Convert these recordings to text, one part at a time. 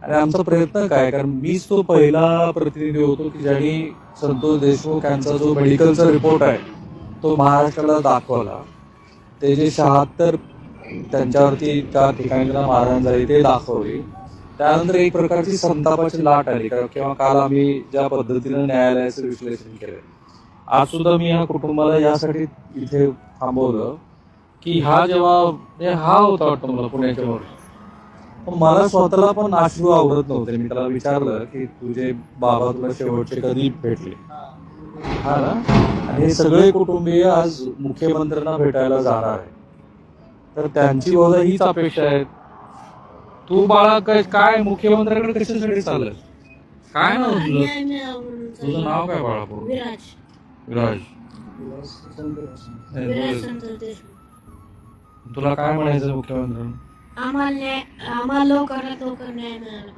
आणि आमचा प्रयत्न काय, कारण मीच तो पहिला प्रतिनिधी होतो की ज्यांनी संतोष देशमुख यांचा जो मेडिकलचा रिपोर्ट आहे तो महाराष्ट्राला दाखवला. ते जे 76 त्यांच्यावरती त्या ठिकाणी त्यांना मारहाण झाली ते दाखवली. त्यानंतर एक प्रकारची संतापाची लाट आली, किंवा काल आम्ही ज्या पद्धतीनं न्यायालयाचं विश्लेषण केलं, आज सुद्धा मी या कुटुंबाला यासाठी इथे थांबवलं की हा जेव्हा हा होता वाटतं मला पुण्याच्या वर, मला स्वतःला पण अश्रू आवरत नव्हते. मी त्याला विचारलं की तुझे बाबा तुला शेवटचे कधी भेटले, हा ना, आणि हे सगळे कुटुंबीय आज मुख्यमंत्र्यांना भेटायला जाणार आहे, तर त्यांची बहुधा हीच अपेक्षा आहे. तू बाळा काय मुख्यमंत्र्यांकडे कशासाठी चाललंय? काय नाव तुझं? तुझं नाव काय बाळा? विराज. तुला काय म्हणायचं मुख्यमंत्र्यांना? आम्हाला लवकरात लवकर न्याय मिळाला.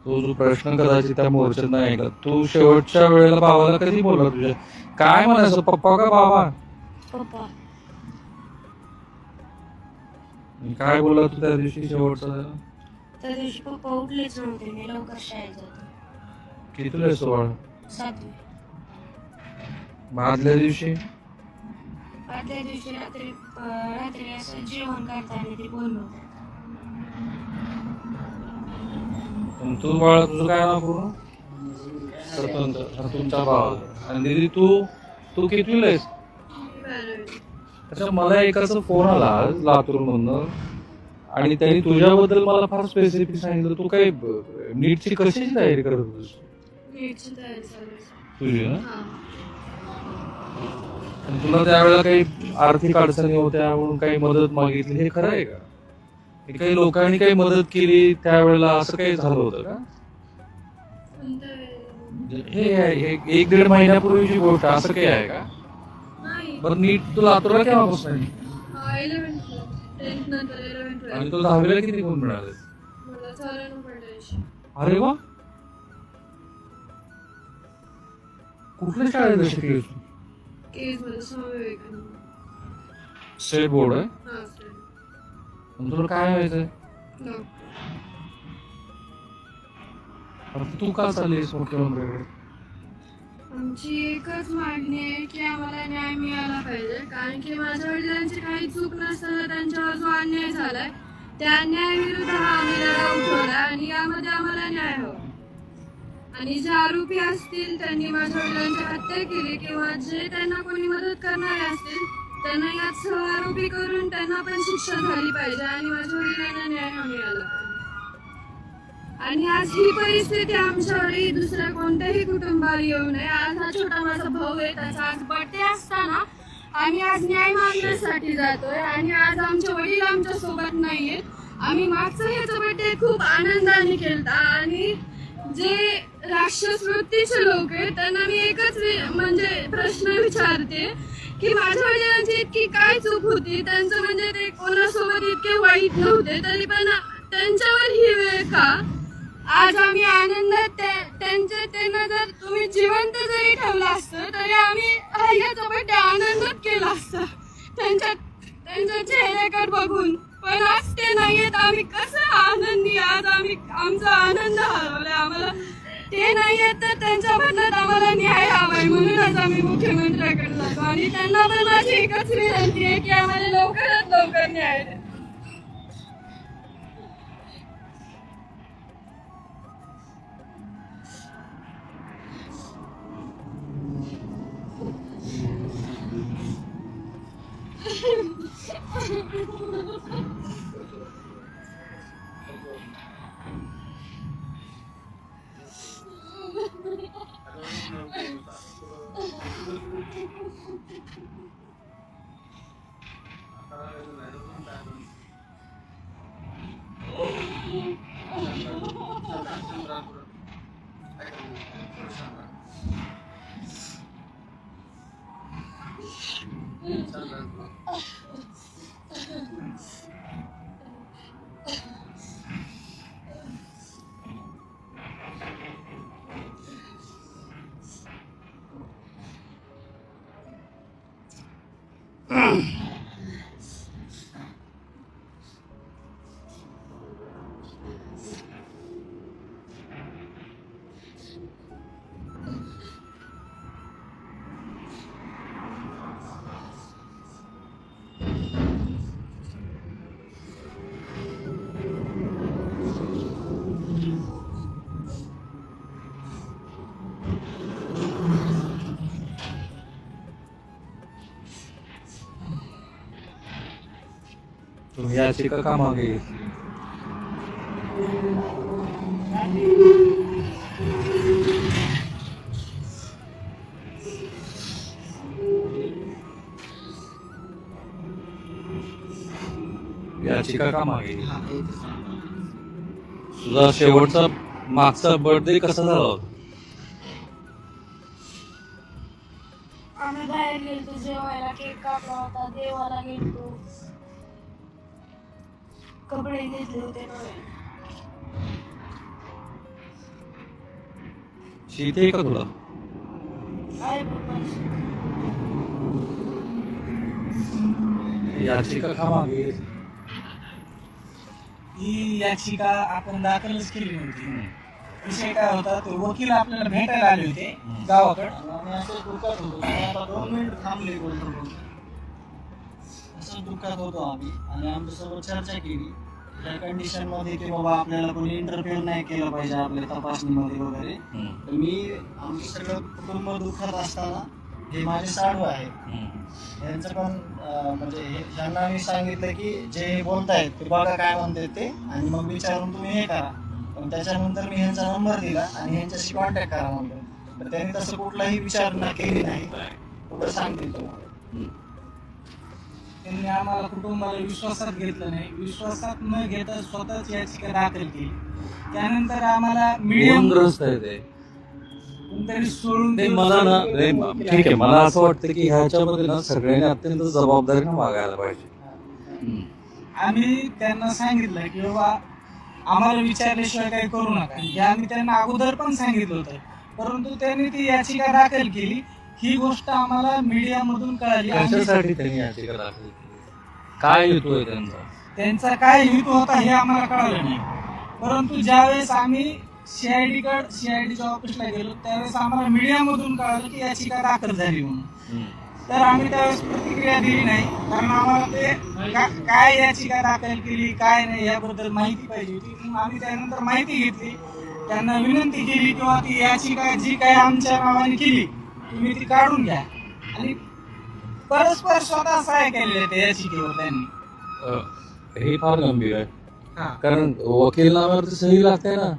तो जो प्रश्न कदाचित त्या मोर्चात नाही ऐकला. तू शेवटच्या वेळेला बाबाला कधी बोलला तुझ्या? काय म्हणायचं, पप्पा का बाबा? पप्पा. काय बोलला तू त्या दिवशी शेवटचा? त्या दिवशी पप्पा उठलेच नव्हते, मी लवकर शाळेत जातो. कितीला असतो बाळा? 7वी. आदल्या दिवशी? आदल्या दिवशी रात्री असं जेवण करताना ते बोललो. तू बाळा तुझं काय नाव पूर्ण? स्वतंत्र. तुमचा भाव. आणि दीदी तू कितवीला आहेस? अच्छा, मला एकाचा फोन आला लातूर मधनं, आणि त्यांनी तुझ्याबद्दल मला फार स्पेसिफिक सांगितलं. तू काही नीटची कशाची तयारी करत होतीस? नीटची तयारी चालू आहे. तुझी ना? आणि तुला त्यावेळेला काही आर्थिक अडचणी होत्या म्हणून काही मदत मागितली, हे खरं आहे का? काही लोकांनी काही मदत केली त्यावेळेला, असं काही झालं होतं का? हे 1-1.5 महिन्यापूर्वीची गोष्ट, असं काही आहे का? बरं, नीट तू लातूरला केव्हापासून आहे? आणि तुला 10वीला किती गुण मिळाले? अरे वा, कुठल्या शाळेत शिकलीस तू? स्टेट बोर्ड आहे? तुला काय व्हायचंय? तू का चाललीस मुख्यमंत्र्यांकडे? आमची एकच मागणी आहे की आम्हाला न्याय मिळाला पाहिजे, कारण की माझ्या वडिलांची काही चूक नसताना त्यांच्यावर जो अन्याय झालाय त्या अन्यायाविरुद्ध हा आम्ही लढा उठवला, आणि यामध्ये आम्हाला न्याय हवा. आणि जे आरोपी असतील त्यांनी माझ्या वडिलांची हत्या केली किंवा जे त्यांना कोणी मदत करणारे असतील त्यांना यात सहआरोपी करून त्यांना पण शिक्षा झाली पाहिजे, आणि माझ्या वडिलांना न्याय मिळाला पाहिजे. आणि आज ही परिस्थिती आमच्यावरही दुसऱ्या कोणत्याही कुटुंबाला येऊ नये. आज हा छोटा माझा भाऊ आहे, त्याचा आज बर्थडे असताना आम्ही आज न्याय मागण्यासाठी जातोय, आणि आज आमचे वडील आमच्या सोबत नाहीयेत. आम्ही मागचा ह्याचा बर्थडे खूप आनंदाने केलता, आणि जे राक्षस वृत्तीचे लोक आहेत त्यांना मी एकच म्हणजे प्रश्न विचारते की माझ्या वडिलांची इतकी काय चूक होती, त्यांचं म्हणजे ते कोणासोबत इतके वाईट नव्हते, तरी पण त्यांच्यावर ही वेळ का? आज आम्ही आनंदात त्यांना जर तुम्ही जिवंत जरी ठेवलं असतं तरी आम्ही याचा बर्थडे आनंदात केला असता त्यांच्या चेहऱ्याकडे बघून. पण आज ते नाहीयेत, आम्ही कसं आनंदी. आज आम्ही आमचा आनंद हरवलाय. आम्हाला ते नाहीयेत तर त्यांच्या बदल्यात आम्हाला न्याय हवाय, म्हणूनच आम्ही मुख्यमंत्र्याकडे जातो. आणि त्यांना पण माझी एकच विनंती आहे की आम्हाला लवकरात लवकर न्याय द्या. याचिका का मागे घेतली? याचिका का मागे घेतली? तुझा शेवटचा मागचा बर्थडे कसा झाला होता? आम्ही बाहेर गेलतो जेवायला, केक कापला होता, देवाला गेलतो, कपडे घेतले होते नवीन. शेती आहे का तुला? आहे पप्पांची. याचिका का मागे घेतली? ही याचिका आपण दाखलच केली होती. विषय काय होता, ते वकील आपल्याला भेटायला आले होते गावाकडे. आम्ही असं दुःखात होतो आणि आता 2 मिनिट थांबले बोलतो. असं दुःखात होतो आम्ही आणि आमच्यासोबत चर्चा केली त्या कंडिशन मध्ये की बाबा आपल्याला कोणी इंटरफेअर नाही केलं पाहिजे आपल्या तपासणीमध्ये वगैरे. तर मी आमचं सगळं कुटुंब दुःखात असताना हे माझे साडू आहे, यांचं पण म्हणजे ज्यांना मी सांगितलं की जे बोलतायत ते बघा काय म्हणतात ते आणि मग विचारून तुम्ही हे करा. पण त्याच्यानंतर मी ह्यांचा नंबर दिला आणि ह्यांच्याशी कॉन्टॅक्ट करा म्हणलं. तर त्यांनी तसं कुठलाही विचारणा केली नाही, कुठं सांगतील तुम्हाला. त्यांनी आम्हाला कुटुंबाला विश्वासात घेतलं नाही. विश्वासात न घेता स्वतःच याचिका दाखल केली. त्यानंतर आम्हाला मीडियम ग्रस्त आहे ते. कोणतरी सोडून नाही मला ना नाही, ठीक आहे, मला असं वाटतं की ह्याच्यामध्ये ना सगळ्यांनी अत्यंत जबाबदारीनं वागायला पाहिजे. आम्ही त्यांना सांगितलं की बाबा आम्हाला विचारल्याशिवाय काही करू नका. हे आम्ही त्यांना अगोदर पण सांगितलं होतं, परंतु त्यांनी ती याचिका दाखल केली. ही गोष्ट आम्हाला मीडियामधून कळाली. कशासाठी त्यांनी याचिका दाखल केली? काय हेतू आहे त्यांचा? त्यांचा काय हेतू होता हे आम्हाला कळालं नाही. परंतु ज्यावेळेस आम्ही सीआयडीच्या ऑफिसला गेलो त्यावेळेस आम्हाला मीडियामधून कळालं की याचिका दाखल झाली म्हणून. तर आम्ही त्यावेळेस प्रतिक्रिया दिली नाही, कारण आम्हाला ते काय याचिका दाखल केली काय नाही याबद्दल माहिती पाहिजे होती. मग आम्ही त्यानंतर माहिती घेतली, त्यांना विनंती केली किंवा ती याचिका जी काही आमच्या नावाने केली तुम्ही ती काढून घ्या. आणि परस्पर स्वतः सहाय्य केलेले त्या याचिकेवर त्यांनी. हे फार गंभीर आहे, हा. कारण वकीलनाम्यावरती सही लागते ना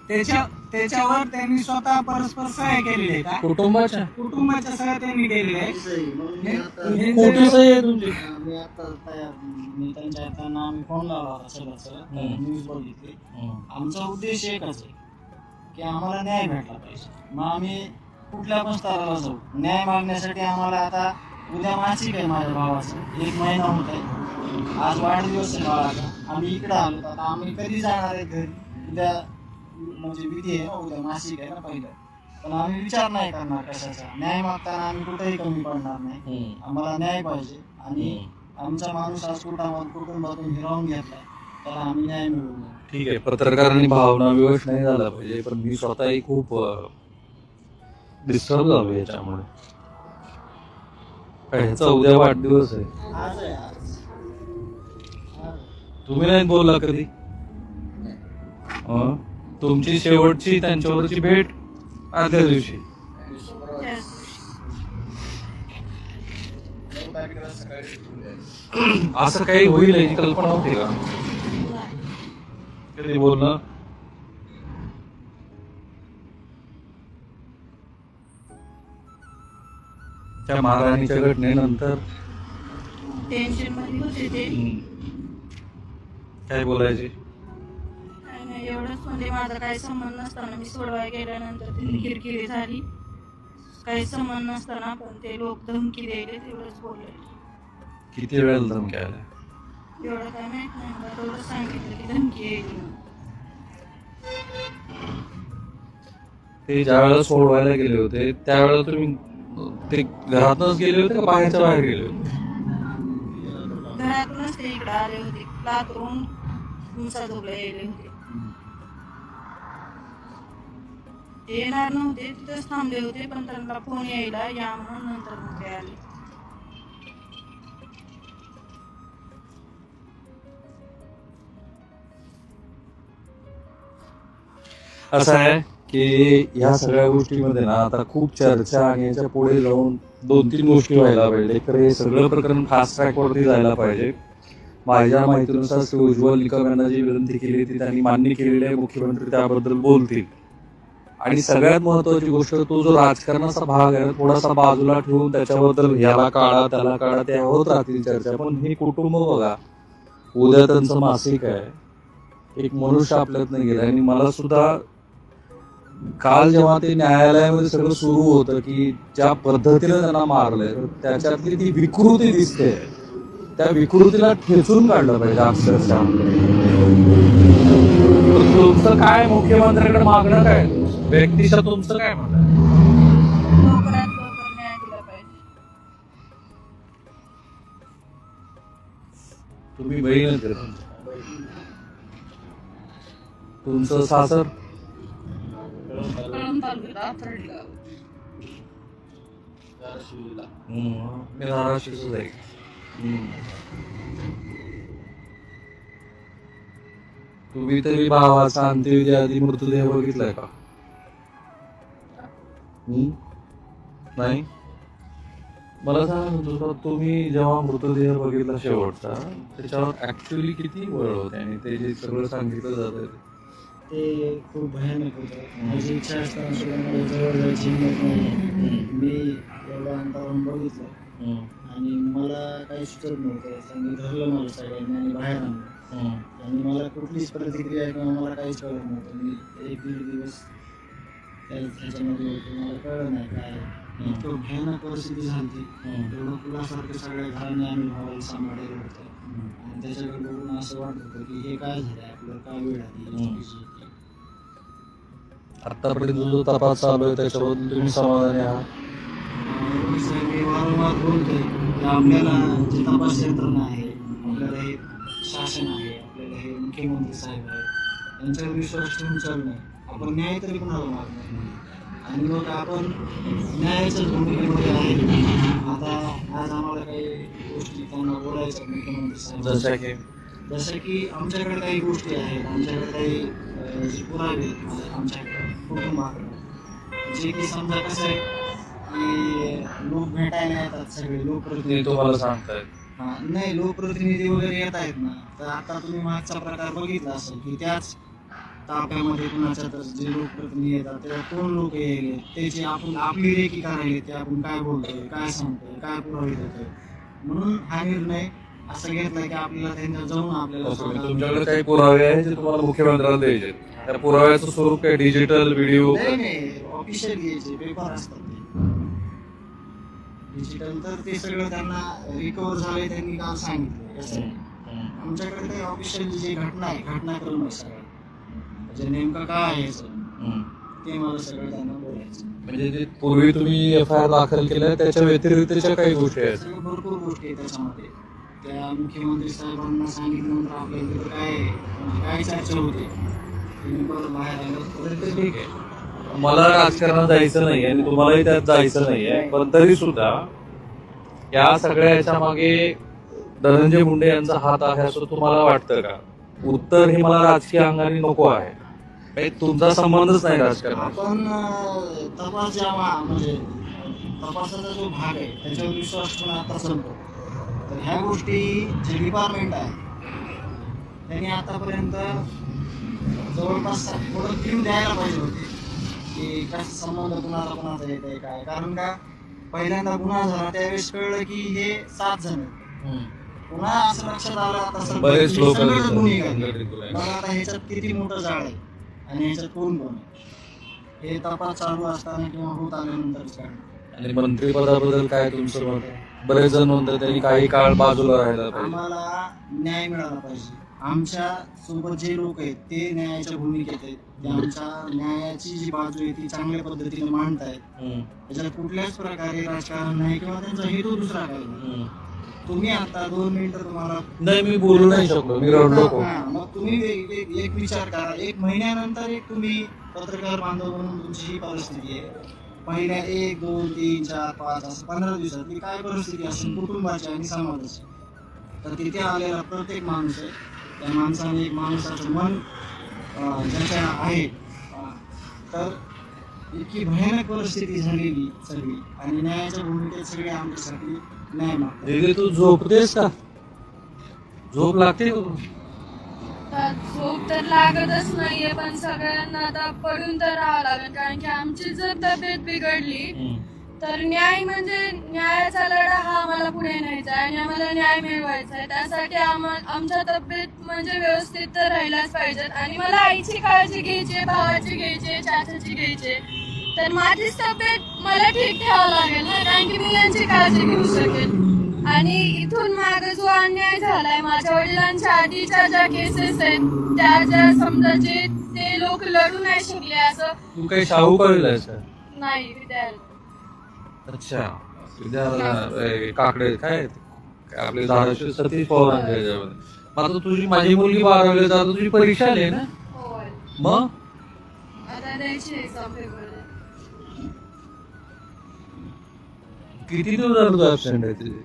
त्याच्यावर त्यांनी स्वतः परस्पर सहाय्य केलेले आहे का कुटुंबाच्या सह्या त्यांनी केलेले आहे. खोटी सही आहे तुमची. मी त्यांना आम्ही फोन लावला होता सगळं न्यूज बघितली. आमचा उद्देश एकच आहे की आम्हाला न्याय भेटला पाहिजे. मग आम्ही कुठल्या पण स्तराला जाऊ न्याय मागण्यासाठी. आम्हाला आता उद्या मासिक आहे माझ्या भावाचं, 1 महिना होत आहे. आज वाढदिवस आहे बाळाचा. आम्ही इकडं आलो, आता आम्ही कधी जाणार आहे घरी? उद्या म्हणजे विधी आहे ना, उद्या मासिक आहे ना पहिलं. पण आम्ही विचार नाही करणार कशाचा. न्याय मागताना आम्ही कुठेही कमी पडणार नाही. आम्हाला न्याय पाहिजे आणि आमचा माणूस आज कुटुंबातून हिरावून घेतलाय, त्याला आम्ही न्याय मिळवू. ठीक आहे, पत्रकारांनी भावना विवश नाही झाला पाहिजे, पण मी स्वतःही खूप डिस्टर्ब झालो याच्यामुळे. ह्याचा उद्या वाढदिवस आहे. आज आहे आज. तुम्ही नाही बोलला कधी? तुमची शेवटची त्यांच्यावरची भेट आदल्या दिवशी. असं काही होईल याची कल्पना होती का कधी बोलणं? त्या महाराणीच्या घटनेनंतर टेन्शन मध्ये होते ते. काय बोलायचे? काय नाही, एवढंच म्हणजे माझा काही संबंध नसताना मी सोडवाय गेल्यानंतर ती किरकिरी झाली. काही संबंध नसताना पण ते लोक धमकी द्यायले, तेवढंच बोलले. किती वेळेला धमकी आल्या? एवढं काय माहित नाही मला, तेवढं सांगितलं की धमकी येईल म्हणून. ते ज्या वेळेला सोडवायला गेले होते त्यावेळेला तुम्ही ते घरातच गेले होते का बाहेरच्या बाहेर गेले होते? घरातूनच ते इकडे आले होते, लातूरून मुसाजोगला यायले होते. ते येणार नव्हते, तिथंच थांबले होते, पण त्यांना फोन यायला या म्हणून नंतर मग ते आले. असं आहे की ह्या सगळ्या गोष्टीमध्ये ना आता खूप चर्चा आणि याच्या पुढे जाऊन 2-3 गोष्टी व्हायला पाहिजे. तर हे सगळं प्रकरण फास्ट ट्रॅक वरती जायला पाहिजे माझ्या माहितीनुसार श्री उज्ज्वल निकम यांना जी विनंती केली ती त्यांनी मान्य केलेली आहे. मुख्यमंत्री त्याबद्दल बोलतील. आणि सगळ्यात महत्वाची गोष्ट, तो जो राजकारणाचा भाग आहे थोडासा बाजूला ठेवून त्याच्याबद्दल ह्याला काढा त्याला काढा त्या होत राहतील चर्चा. पण हे कुटुंब बघा, उद्या त्यांचं मासिक आहे, एक मनुष्य आपल्यात नाही गेला. आणि मला सुद्धा काल जेव्हा ते न्यायालयामध्ये सगळं सुरू होतं की ज्या पद्धतीने त्यांना मारलंय त्याच्यातली ती विकृती दिसते, त्या विकृतीला ठेचून काढलं पाहिजे अक्षरशः. तुमचं काय मुख्यमंत्र्याकडे मागणं काय, व्यक्तिशः तुमचं काय म्हणणं आहे? लवकरात लवकर न्याय दिला पाहिजे. तुम्ही बहीण तुमचं सासर कळंब तालुक्यात आथर्डी गाव. मी धाराशिवच आहे. तुम्ही तरी भावाचा अंत्यविधी आधी मृतदेह बघितलाय का? नाही. मला सांगा, तुम्ही जेव्हा मृतदेह बघितला शेवटचा त्याच्यावर ऍक्च्युअली किती वेळ होते आणि ते जे सगळं सांगितलं जातं ते खूप भयानक होतं. माझी इच्छा असताना सुद्धा मला जवळ जायची हिंमत नाही. मी एवढं अंतरावून बघितलं आणि मला काही सुचत नव्हतं. त्यांनी धरलं मला सगळ्यांनी आणि बाहेर आणलं आणि मला कुठलीच प्रतिक्रिया किंवा मला काहीच कळत नव्हतं. मी 1-1.5 दिवस त्याच्यामध्ये होतो. मला कळलं नाही काय. इतकं भयानक परिस्थिती झाली. एवढं तुलासारखं सगळ्या घराने आम्ही भावाला सांभाळलेलं होतं आणि त्याच्याकडे बघून असं वाटत होतं की हे काय झालं, आपल्याला काय वेळ आली. आतापर्यंत जो तपास चालू आहे त्याच्याबद्दल तुम्ही समाधानी आहात? मी वारंवार बोलतोय की आपल्याला जे तपास यंत्रणा आहे, आपल्याला हे शासन आहे, आपल्याला हे मुख्यमंत्री साहेब आहे, यांच्यावर विश्वास ठेवून चालू नाही. आपण न्याय तरी कुणाला मागणार आणि मग आपण न्यायाच्याच भूमिकेमध्ये आहे. आता आज आम्हाला काही गोष्टी त्यांना बोलायचं मुख्यमंत्री साहेब, जसं की आमच्याकडे काही गोष्टी आहेत, आमच्याकडे काही जे पुरावे आहेत आमच्याकडे कुटुंबाकडे, जे की समजा कसं आहे की लोक भेटायला येतात, सगळे लोकप्रतिनिधी तुम्हाला सांगतायत. नाही, लोकप्रतिनिधी वगैरे येत आहेत ना. तर आता तुम्ही मागचा प्रकार बघितला असेल की त्याच ताप्यामध्ये कुणाच्या तर जे लोकप्रतिनिधी येतात त्याला कोण लोक येईल, त्याची आपण आपली रेखी करायला ते आपण काय बोलतोय, काय सांगतोय, काय पुरावे देतोय. म्हणून हा निर्णय असं घेतलाय की आपल्याला त्यांच्या जाऊन आपल्याला तुमच्याकडे काही पुरावे आहेत जे तुम्हाला मुख्यमंत्र्यांना द्यायचे, त्या पुराव्याचं स्वरूप काय डिजिटल व्हिडिओ? नाही, ऑफिशियल घ्यायचे पेपर असतात ते डिजिटल. तर ते सगळं त्यांना रिकवर झालंय त्यांनी काल सांगितलं. आमच्याकडे काही ऑफिशियल जे घटना आहे, घटनाक्रम आहे सगळं, म्हणजे नेमकं काय आहे ते मला सगळं त्यांना बोलायचं. म्हणजे जे पूर्वी तुम्ही FIR दाखल केलं त्याच्या व्यतिरिक्तच्या काही गोष्टी आहेत? सगळं भरपूर गोष्टी आहेत त्याच्यामध्ये. त्या मुख्यमंत्री साहेबांना सांगितल्यानंतर आपल्या इकडे काय म्हणजे काय चर्चा होते परत बाहेर आलं तर ठीक आहे. मला राजकारणात जायचं नाही आणि तुम्हालाही त्यात जायचं नाहीये, पण तरी सुद्धा या सगळ्याच्या मागे धनंजय मुंडे यांचा हात आहे असं तुम्हाला वाटतं का? उत्तर हे मला राजकीय अंगाने नको आहे. तुमचा संबंधच नाही राजकारणात. आपण तपास जेव्हा म्हणजे तपासाचा जो भाग आहे त्याच्यावर विश्वास ठेवून आता चालतो. तर ह्या गोष्टी जे डिपार्टमेंट आहे त्यांनी आतापर्यंत जवळपास थोडं क्ल्यू द्यायला पाहिजे होते की कसा संबंध कुणाला कुणाचा येत आहे काय. कारण का पहिल्यांदा गुन्हा झाला त्यावेळेस कळलं की हे 7 जण, पुन्हा असं लक्षात आलं आता बरेच लोक मग आता ह्याच्यात किती मोठं जाळ आहे आणि ह्याच्यात कोण कोण आहे हे तपास चालू असताना किंवा होत आल्यानंतरच काय. आणि मंत्रिपदाबद्दल काय तुमचं मत आहे? बरेच जण म्हणतात त्यांनी काही काळ बाजूला राहायला पाहिजे. आम्हाला न्याय मिळाला पाहिजे. आमच्या सोबत जे लोक आहेत ते न्यायाच्या भूमिकेत आहेत, ते आमच्या न्यायाची जी बाजू आहे ती चांगल्या पद्धतीने मांडतायत. त्याच्यात कुठल्याच प्रकारे राजकारण नाही किंवा त्यांचा हेतू दुसरा काही नाही. तुम्ही आता 2 मिनिटं तुम्हाला नाही, मी बोलू नाही शकलो, मी रडलो. मग तुम्ही एक विचार करा, 1 महिन्यानंतर एक तुम्ही पत्रकार बांधव म्हणून तुमची ही परिस्थिती आहे. पहिल्या 1, 2, 3, 4, 5 असं 15 दिवसातली काय परिस्थिती असेल कुटुंबाची आणि समाजाची. तर तिथे आलेला प्रत्येक माणूस आहे, त्या माणसाने एक माणसाचं मन ज्याच्या आहे. तर इतकी भयानक परिस्थिती झालेली सगळी आणि न्यायाच्या भूमिकेत सगळे आमच्यासाठी न्याय मागतात. तू झोपतेस का? झोप लागते का तुला? तर झोप तर लागतच नाहीये, पण सगळ्यांना आता पडून तर राहावं लागेल, कारण की आमची जर तब्येत बिघडली तर न्याय म्हणजे न्यायाचा लढा हा आम्हाला पुढे न्यायचा आहे आणि आम्हाला न्याय मिळवायचा आहे. त्यासाठी आमच्या तब्येत म्हणजे व्यवस्थित तर राहिलाच पाहिजेत. आणि मला आईची काळजी घ्यायची, भावाची घ्यायची, चाचाची घ्यायची, तर माझीच तब्येत मला ठीक ठेवावं लागेल ना, कारण की मी यांची काळजी घेऊ शकेल. आणि इथून मागे जो अन्याय झालाय, माझ्या वडिलांच्या आधीच्या ज्या केसेस आहेत, त्या ज्या समजा जे ते लोक लढू नाही शकले, असं तू काही शाहू कळलं नाही विद्यार्थी. अच्छा काकडे काय आपले धाराशिव सतीश पवारांच्या ह्याच्यामध्ये. मग आता तुझी माझी मुलगी 12वीला जातो, तुझी परीक्षा आली ना, होय, मग आता द्यायची एक्झाम पेपर. किती दिवस झालं तू ऍबसेंट आहे तुझे?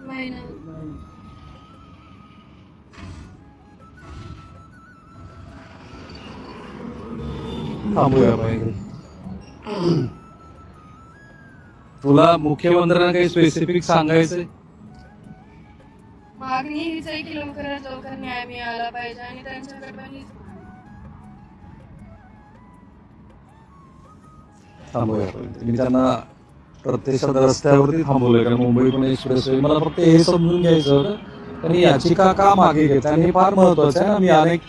महिना. थांबूया पाहिजे. तुला मुख्यमंत्र्यांना काही स्पेसिफिक सांगायचंय? मागणी हीच आहे की लवकरात लवकर न्याय मिळाला पाहिजे आणि त्यांच्याकडे पण हीच. थांबूया पाहिजे. मी त्यांना प्रत्यक्षात रस्त्यावरती थांबवलंय, कारण मुंबई पुणे एक्सप्रेसवे. मला फक्त हे समजून घ्यायचं होतं, आणि याचिका का मागे घेत आणि हे फार महत्वाचं आहे ना. मी अनेक